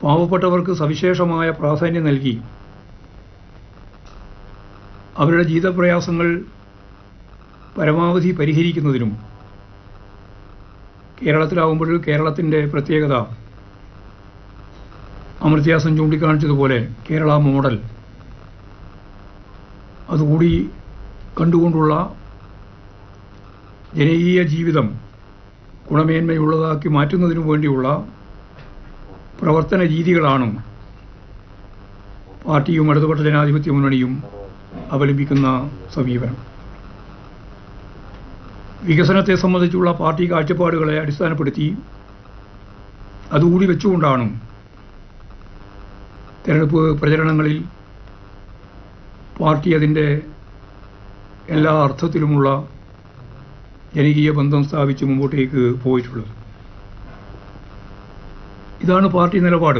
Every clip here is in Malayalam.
പാവപ്പെട്ടവർക്ക് സവിശേഷമായ പ്രാധാന്യം നൽകി അവരുടെ ജീവിതപ്രയാസങ്ങൾ പരമാവധി പരിഹരിക്കുന്നതിനും കേരളത്തിലാവുമ്പോൾ കേരളത്തിൻ്റെ പ്രത്യേകത അമർത്യാസൻ ചൂണ്ടിക്കാണിച്ചതുപോലെ കേരള മോഡൽ അതുകൂടി കണ്ടുകൊണ്ടുള്ള ജനകീയ ജീവിതം ഗുണമേന്മയുള്ളതാക്കി മാറ്റുന്നതിനു വേണ്ടിയുള്ള പ്രവർത്തന രീതികളാണ് പാർട്ടിയും ഇടതുപക്ഷ ജനാധിപത്യ മുന്നണിയും അവലംബിക്കുന്ന സമീപനം. വികസനത്തെ സംബന്ധിച്ചുള്ള പാർട്ടി കാഴ്ചപ്പാടുകളെ അടിസ്ഥാനപ്പെടുത്തി അതുകൂടി വെച്ചുകൊണ്ടാണ് തെരഞ്ഞെടുപ്പ് പ്രചരണങ്ങളിൽ പാർട്ടി അതിൻ്റെ എല്ലാ അർത്ഥത്തിലുമുള്ള ജനകീയ ബന്ധം സ്ഥാപിച്ച് മുമ്പോട്ടേക്ക് പോയിട്ടുള്ളത്. ഇതാണ് പാർട്ടി നിലപാട്.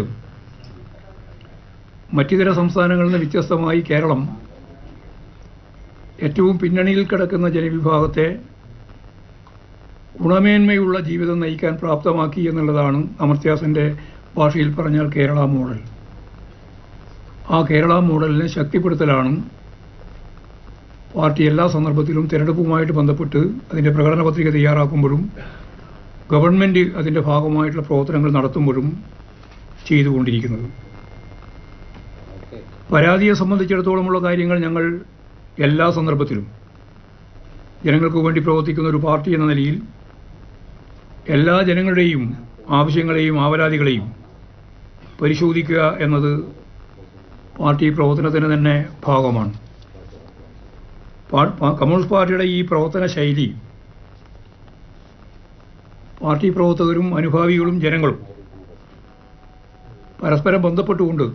മറ്റിതര സംസ്ഥാനങ്ങളിൽ നിന്ന് വ്യത്യസ്തമായി കേരളം ഏറ്റവും പിന്നണിയിൽ കിടക്കുന്ന ജനവിഭാഗത്തെ ഗുണമേന്മയുള്ള ജീവിതം നയിക്കാൻ പ്രാപ്തമാക്കി എന്നുള്ളതാണ് അമർത്യാസൻ്റെ ഭാഷയിൽ പറഞ്ഞാൽ കേരള മോഡൽ. ആ കേരള മോഡലിനെ ശക്തിപ്പെടുത്തലാണ് പാർട്ടി എല്ലാ സന്ദർഭത്തിലും തിരഞ്ഞെടുപ്പുമായിട്ട് ബന്ധപ്പെട്ട് അതിൻ്റെ പ്രകടന പത്രിക തയ്യാറാക്കുമ്പോഴും ഗവൺമെൻറ് അതിൻ്റെ ഭാഗമായിട്ടുള്ള പ്രവർത്തനങ്ങൾ നടത്തുമ്പോഴും ചെയ്തുകൊണ്ടിരിക്കുന്നത്. പരാതിയെ സംബന്ധിച്ചിടത്തോളമുള്ള കാര്യങ്ങൾ ഞങ്ങൾ എല്ലാ സന്ദർഭത്തിലും ജനങ്ങൾക്ക് വേണ്ടി പ്രവർത്തിക്കുന്ന ഒരു പാർട്ടി എന്ന നിലയിൽ എല്ലാ ജനങ്ങളുടെയും ആവശ്യങ്ങളെയും ആവലാതികളെയും പരിശോധിക്കുക എന്നത് പാർട്ടി പ്രവർത്തനത്തിന് തന്നെ ഭാഗമാണ്. കമ്മ്യൂണിസ്റ്റ് പാർട്ടിയുടെ ഈ പ്രവർത്തന ശൈലി പാർട്ടി പ്രവർത്തകരും അനുഭാവികളും ജനങ്ങളും പരസ്പരം ബന്ധപ്പെട്ടുകൊണ്ട്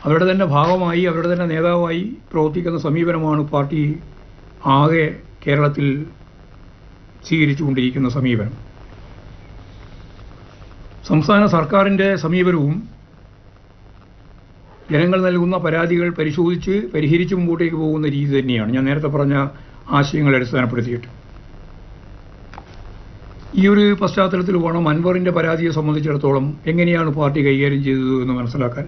അവരുടെ തന്നെ ഭാഗമായി അവരുടെ തന്നെ നേതാവായി പ്രവർത്തിക്കുന്ന സമീപനമാണ് പാർട്ടി ആകെ കേരളത്തിൽ സ്വീകരിച്ചുകൊണ്ടിരിക്കുന്ന സമീപനം. സംസ്ഥാന സർക്കാരിൻ്റെ സമീപനവും ജനങ്ങൾ നൽകുന്ന പരാതികൾ പരിശോധിച്ച് പരിഹരിച്ച് മുമ്പോട്ടേക്ക് പോകുന്ന രീതി തന്നെയാണ് ഞാൻ നേരത്തെ പറഞ്ഞ ആശയങ്ങളെ അടിസ്ഥാനപ്പെടുത്തിയിട്ട്. ഈ ഒരു പശ്ചാത്തലത്തിൽ വേണം അൻവറിൻ്റെ പരാതിയെ സംബന്ധിച്ചിടത്തോളം എങ്ങനെയാണ് പാർട്ടി കൈകാര്യം ചെയ്തത് എന്ന് മനസ്സിലാക്കാൻ.